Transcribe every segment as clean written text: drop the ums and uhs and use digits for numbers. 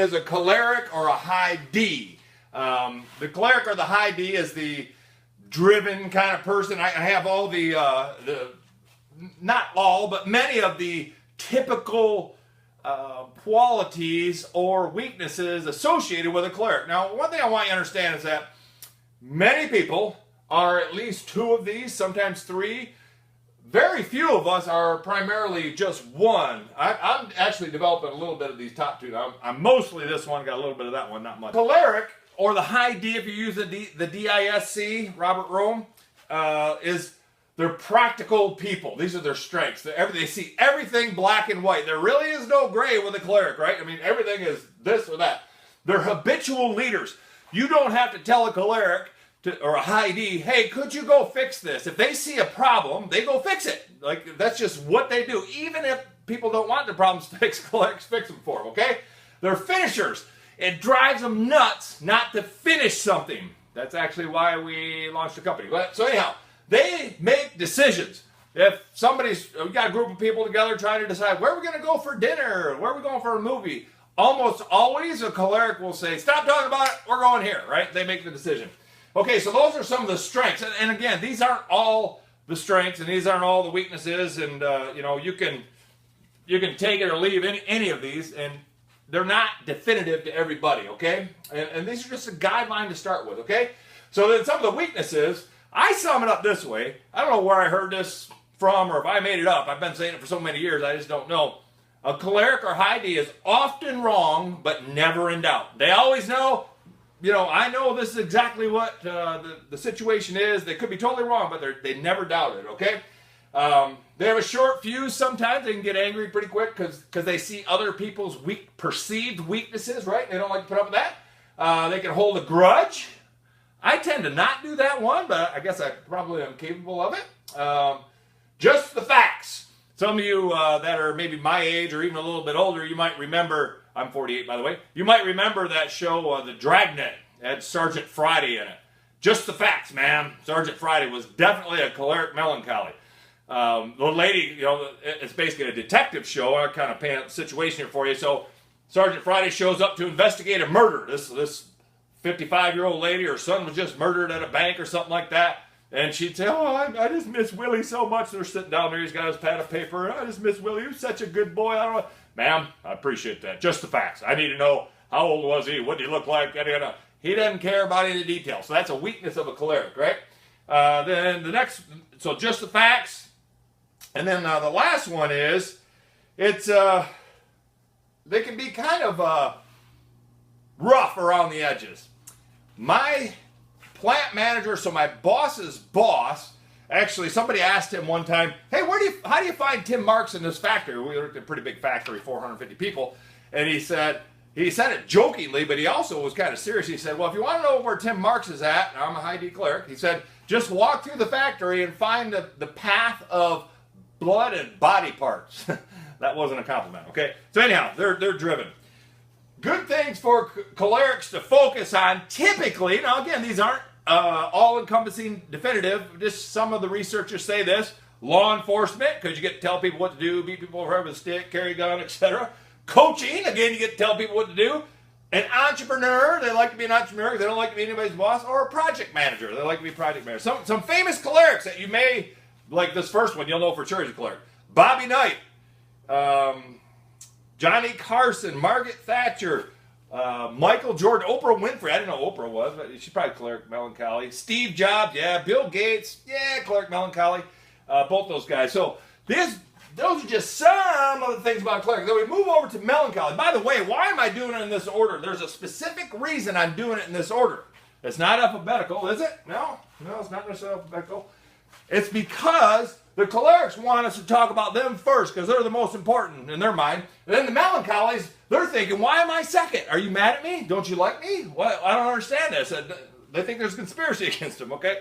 is a choleric or a high D. The choleric or the high D is the driven kind of person. I have all not all, but many of the typical qualities or weaknesses associated with a choleric. Now, one thing I want you to understand is that many people are at least two of these, sometimes three. Very few of us are primarily just one. I'm actually developing a little bit of these top two. I'm mostly this one, got a little bit of that one, not much. Choleric, or the high D if you use the DISC, Robert Rome, is they're practical people. These are their strengths. They see everything black and white. There really is no gray with a choleric, right? I mean, everything is this or that. They're habitual leaders. You don't have to tell a choleric or a high D, hey, could you go fix this? If they see a problem, they go fix it. Like, that's just what they do. Even if people don't want the problems fixed, cholerics fix them for them, okay? They're finishers. It drives them nuts not to finish something. That's actually why we launched a company. So anyhow, they make decisions. If we got a group of people together trying to decide where we're going to go for dinner, where we're going for a movie, almost always a choleric will say, stop talking about it, we're going here, right? They make the decision. Okay, so those are some of the strengths. And again, these aren't all the strengths and these aren't all the weaknesses. And, you can take it or leave any of these. And they're not definitive to everybody, okay? And these are just a guideline to start with, okay? So then some of the weaknesses, I sum it up this way. I don't know where I heard this from or if I made it up. I've been saying it for so many years, I just don't know. A choleric or high D is often wrong, but never in doubt. They always know, I know this is exactly what the situation is. They could be totally wrong, but they never doubt it, okay? They have a short fuse sometimes. They can get angry pretty quick because they see other people's perceived weaknesses, right? They don't like to put up with that. They can hold a grudge. I tend to not do that one, but I guess I probably am capable of it. Just the facts. Some of you that are maybe my age or even a little bit older, you might remember, I'm 48 by the way, you might remember that show, The Dragnet. It had Sergeant Friday in it. Just the facts, man. Sergeant Friday was definitely a choleric melancholy. The lady, it's basically a detective show. I kind of paint a situation here for you. So Sergeant Friday shows up to investigate a murder. This 55-year-old lady, her son was just murdered at a bank or something like that. And she'd say, oh, I just miss Willie so much. They're sitting down there. He's got his pad of paper. I just miss Willie. He was such a good boy. I don't know. Ma'am, I appreciate that. Just the facts. I need to know, how old was he? What did he look like? He doesn't care about any details. So that's a weakness of a choleric, right? Then the next, so just the facts. And then the last one is, they can be kind of rough around the edges. My plant manager, so my boss's boss, actually somebody asked him one time, hey, how do you find Tim Marks in this factory? We worked at a pretty big factory, 450 people. And he said it jokingly, but he also was kind of serious. He said, well, if you want to know where Tim Marks is at, and I'm a high D clerk, he said, just walk through the factory and find the path of blood and body parts. That wasn't a compliment, okay? So anyhow, they're driven. Good things for cholerics to focus on typically, now again, these aren't all-encompassing definitive, just some of the researchers say this, law enforcement, because you get to tell people what to do, beat people over with a stick, carry a gun, etc. Coaching, again, you get to tell people what to do. An entrepreneur, they like to be an entrepreneur because they don't like to be anybody's boss, or a project manager, they like to be project manager. Some famous cholerics that you may, like this first one, you'll know for sure he's a choleric. Bobby Knight, Johnny Carson, Margaret Thatcher, Michael Jordan, Oprah Winfrey. I didn't know Oprah was, but she's probably choleric melancholy. Steve Jobs, yeah. Bill Gates, yeah, choleric melancholy. Both those guys. So those are just some of the things about choleric. Then we move over to melancholy. By the way, why am I doing it in this order? There's a specific reason I'm doing it in this order. It's not alphabetical, is it? No, it's not necessarily alphabetical. It's because the cholerics want us to talk about them first because they're the most important in their mind. And then the melancholies, they're thinking, why am I second? Are you mad at me? Don't you like me? Well, I don't understand this. They think there's conspiracy against them, okay?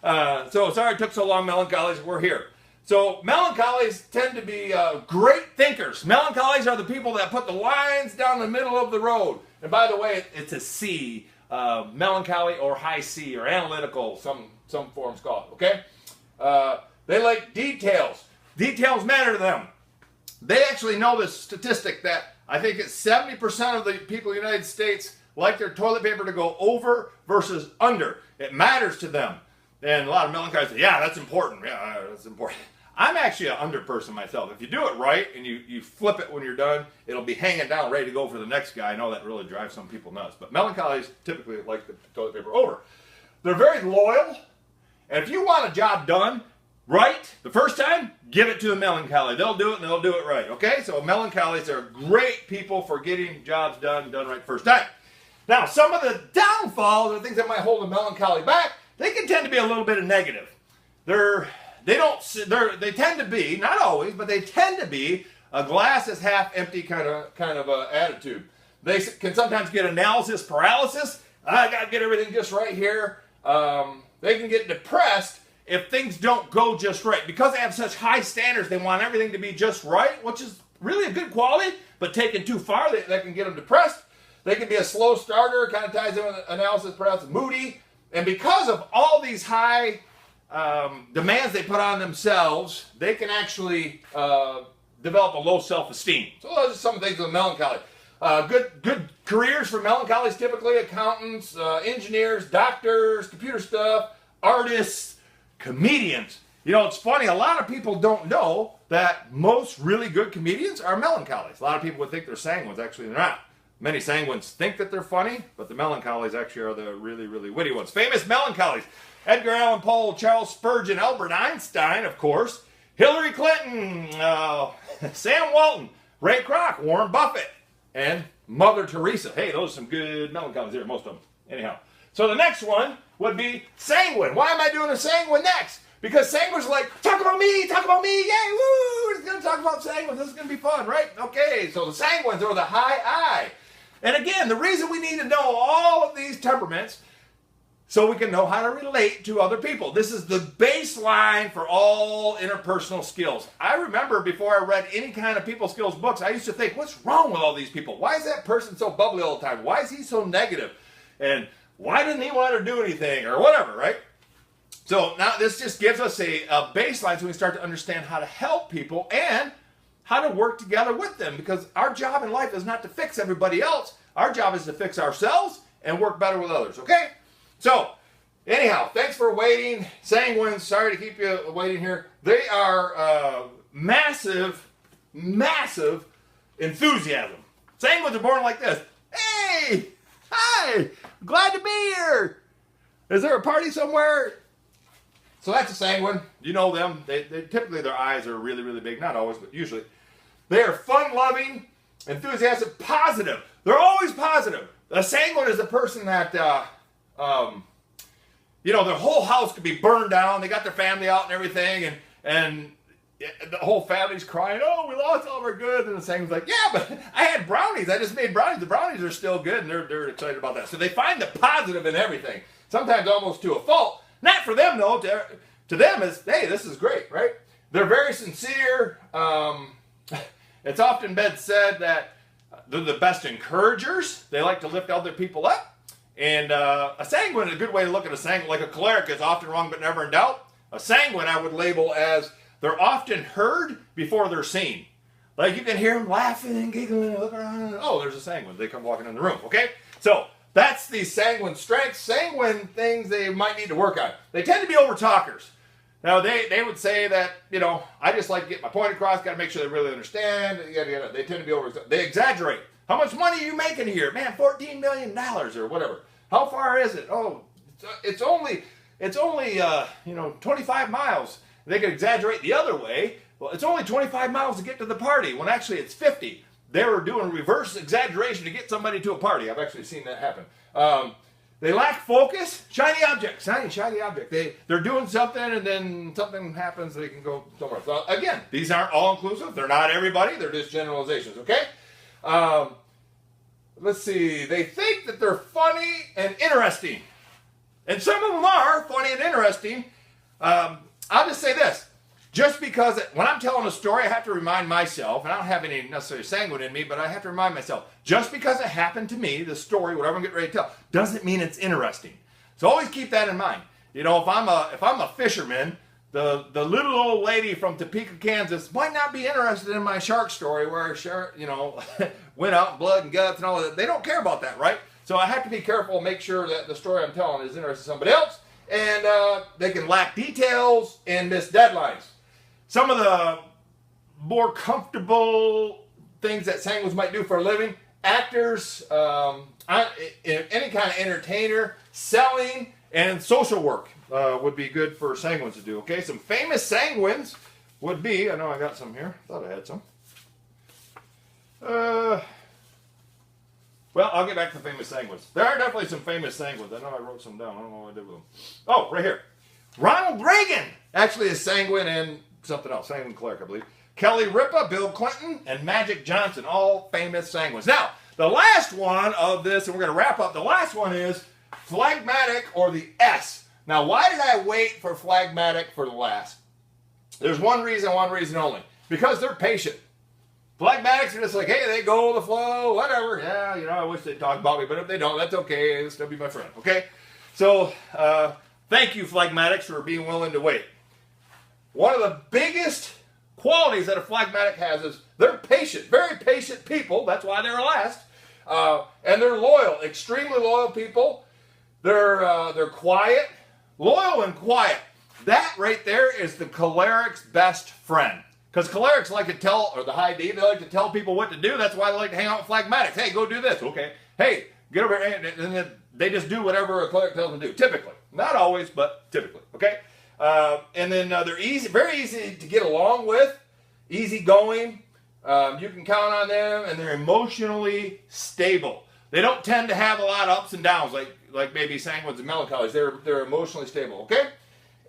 So sorry it took so long, melancholies. We're here. So melancholies tend to be great thinkers. Melancholies are the people that put the lines down the middle of the road. And by the way, it's a C, melancholy or high C or analytical, some forms call it, okay? They like details. Details matter to them. They actually know this statistic that I think it's 70% of the people in the United States like their toilet paper to go over versus under. It matters to them. And a lot of melancholy say, yeah, that's important. Yeah, that's important. I'm actually an under person myself. If you do it right and you flip it when you're done, it'll be hanging down ready to go for the next guy. I know that really drives some people nuts. But melancholies typically like the toilet paper over. They're very loyal. And if you want a job done right the first time, give it to a melancholy. They'll do it and they'll do it right. Okay? So melancholies are great people for getting jobs done right first time. Now, some of the downfalls or things that might hold a melancholy back, they can tend to be a little bit of negative. They tend to be, not always, but they tend to be a glass is half empty kind of attitude. They can sometimes get analysis paralysis. I got to get everything just right here. They can get depressed if things don't go just right. Because they have such high standards, they want everything to be just right, which is really a good quality, but taken too far, that can get them depressed. They can be a slow starter, kind of ties in with analysis paralysis, moody. And because of all these high demands they put on themselves, they can actually develop a low self-esteem. So those are some things with melancholy. Good careers for melancholies, typically accountants, engineers, doctors, computer stuff, artists, comedians. You know, it's funny, a lot of people don't know that most really good comedians are melancholies. A lot of people would think they're sanguines, actually they're not. Many sanguines think that they're funny, but the melancholies actually are the really, really witty ones. Famous melancholies: Edgar Allan Poe, Charles Spurgeon, Albert Einstein, of course, Hillary Clinton, Sam Walton, Ray Kroc, Warren Buffett, and Mother Teresa. Hey, those are some good melancholies here, most of them. Anyhow, so the next one would be sanguine. Why am I doing a sanguine next? Because sanguines are like, talk about me, yay, woo, we're going to talk about sanguines, this is going to be fun, right? Okay, so the sanguines are the high I. And again, the reason we need to know all of these temperaments so we can know how to relate to other people. This is the baseline for all interpersonal skills. I remember before I read any kind of people skills books, I used to think, what's wrong with all these people? Why is that person so bubbly all the time? Why is he so negative? And why didn't he want to do anything or whatever, right? So now this just gives us a baseline so we start to understand how to help people and how to work together with them, because our job in life is not to fix everybody else. Our job is to fix ourselves and work better with others, okay? So, anyhow, thanks for waiting. Sanguines, sorry to keep you waiting here. They are massive enthusiasm. Sanguines are born like this. Hey, hi, glad to be here. Is there a party somewhere? So that's a sanguine. You know them. They typically, their eyes are really, really big. Not always, but usually. They are fun-loving, enthusiastic, positive. They're always positive. A sanguine is a person that, you know, their whole house could be burned down. They got their family out and everything, and the whole family's crying, oh, we lost all of our goods. And the sanguine's like, yeah, but I had brownies. I just made brownies. The brownies are still good, and they're excited about that. So they find the positive in everything, sometimes almost to a fault. Not for them, though. To them, is, hey, this is great, right? They're very sincere. It's often been said that they're the best encouragers. They like to lift other people up. And a sanguine, a good way to look at a sanguine, like a choleric is often wrong but never in doubt. A sanguine I would label as they're often heard before they're seen. Like you can hear them laughing and giggling and looking around. And, oh, there's a sanguine. They come walking in the room, okay? So that's the sanguine strengths. Sanguine things they might need to work on. They tend to be over-talkers. Now, they would say that, you know, I just like to get my point across, got to make sure they really understand, yada, yada. They tend to be they exaggerate. How much money are you making here? Man, $14 million or whatever. How far is it? Oh, it's only you know, 25 miles. They could exaggerate the other way. Well, it's only 25 miles to get to the party, when actually it's 50. They were doing reverse exaggeration to get somebody to a party. I've actually seen that happen. They lack focus. Shiny object. Shiny object. They're doing something and then something happens, they can go somewhere. So again, these aren't all inclusive. They're not everybody. They're just generalizations, okay? Let's see. They think that they're funny and interesting. And some of them are funny and interesting. I'll just say this. Just because when I'm telling a story, I have to remind myself, and I don't have any necessarily sanguine in me, but I have to remind myself, just because it happened to me, the story, whatever I'm getting ready to tell, doesn't mean it's interesting. So always keep that in mind. You know, if I'm a fisherman, the little old lady from Topeka, Kansas might not be interested in my shark story where a shark, you know, went out in blood and guts and all of that. They don't care about that, right? So I have to be careful, make sure that the story I'm telling is interesting to somebody else, and they can lack details and miss deadlines. Some of the more comfortable things that sanguines might do for a living: actors, any kind of entertainer, selling, and social work would be good for sanguines to do. Okay, some famous sanguines would be, I know I got some here, thought I had some. Well, I'll get back to famous sanguines. There are definitely some famous sanguines. I know I wrote some down. I don't know what I did with them. Oh, right here. Ronald Reagan actually is sanguine, and something else. Sanguine cleric, I believe. Kelly Ripa, Bill Clinton, and Magic Johnson, all famous sanguines. Now, the last one of this, and we're going to wrap up, the last one is phlegmatic, or the S. Now, why did I wait for phlegmatic for the last? There's one reason only. Because they're patient. Phlegmatics are just like, hey, they go with the flow, whatever. Yeah, you know, I wish they'd talk about me, but if they don't, that's okay. They'll still be my friend, okay? So, thank you, phlegmatics, for being willing to wait. One of the biggest qualities that a phlegmatic has is they're patient, very patient people. That's why they're last. And they're loyal, extremely loyal people. They're quiet, loyal and quiet. That right there is the choleric's best friend. Because cholerics like to tell, or the high D, they like to tell people what to do. That's why they like to hang out with phlegmatics. Hey, go do this. Okay. Hey, get over here. And then they just do whatever a choleric tells them to do. Typically. Not always, but typically. Okay. And then they're easy, very easy to get along with. Easygoing. You can count on them. And they're emotionally stable. They don't tend to have a lot of ups and downs like maybe sanguines and melancholies. They're emotionally stable. Okay.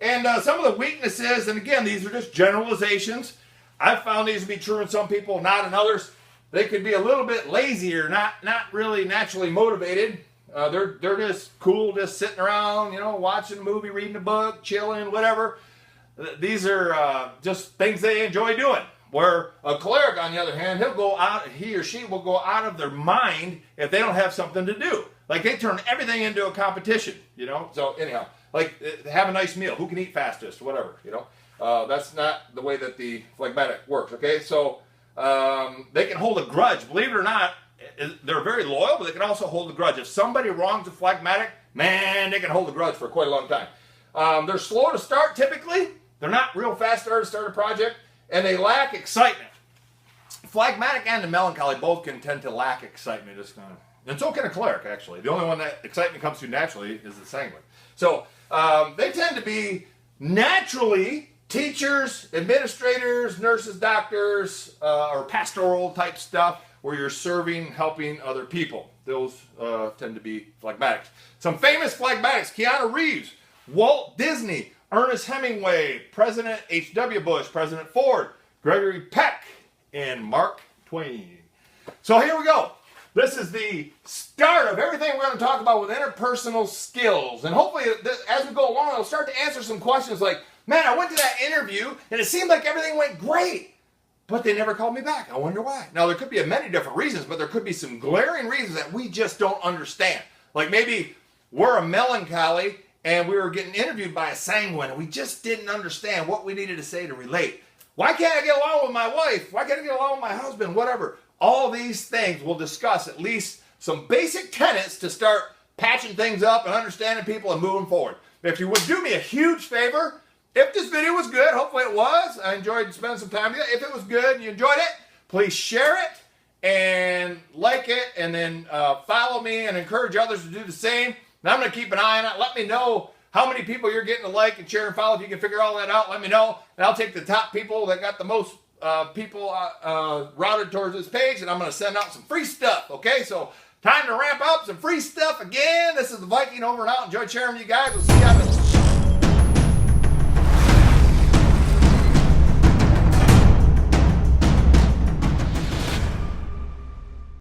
And some of the weaknesses, and again, these are just generalizations. I've found these to be true in some people, not in others. They could be a little bit lazier, not really naturally motivated. They're just cool, just sitting around, you know, watching a movie, reading a book, chilling, whatever. These are just things they enjoy doing. Where a choleric, on the other hand, he or she will go out of their mind if they don't have something to do. Like they turn everything into a competition, you know. So anyhow, like have a nice meal. Who can eat fastest? Whatever, you know. That's not the way that the phlegmatic works, okay? So they can hold a grudge. Believe it or not, they're very loyal, but they can also hold a grudge. If somebody wrongs a phlegmatic, man, they can hold a grudge for quite a long time. They're slow to start typically. They're not real fast to start a project, and they lack excitement. Phlegmatic and the melancholy both can tend to lack excitement. And so can a choleric, actually. The only one that excitement comes to naturally is the sanguine. So they tend to be naturally teachers, administrators, nurses, doctors, or pastoral type stuff where you're serving, helping other people. Those tend to be phlegmatics. Some famous phlegmatics: Keanu Reeves, Walt Disney, Ernest Hemingway, President H.W. Bush, President Ford, Gregory Peck, and Mark Twain. So here we go. This is the start of everything we're going to talk about with interpersonal skills. And hopefully, as we go along, I'll start to answer some questions like, man, I went to that interview, and it seemed like everything went great, but they never called me back. I wonder why. Now, there could be many different reasons, but there could be some glaring reasons that we just don't understand. Like maybe we're a melancholy, and we were getting interviewed by a sanguine, and we just didn't understand what we needed to say to relate. Why can't I get along with my wife? Why can't I get along with my husband? Whatever. All these things we'll discuss, at least some basic tenets to start patching things up and understanding people and moving forward. If you would do me a huge favor, if this video was good, hopefully it was, I enjoyed spending some time with you. If it was good and you enjoyed it, please share it and like it, and then follow me and encourage others to do the same. And I'm going to keep an eye on it. Let me know how many people you're getting to like and share and follow. If you can figure all that out, let me know. And I'll take the top people that got the most people routed towards this page, and I'm going to send out some free stuff. Okay, so time to ramp up some free stuff again. This is the Viking over and out. Enjoyed sharing with you guys. We'll see you on the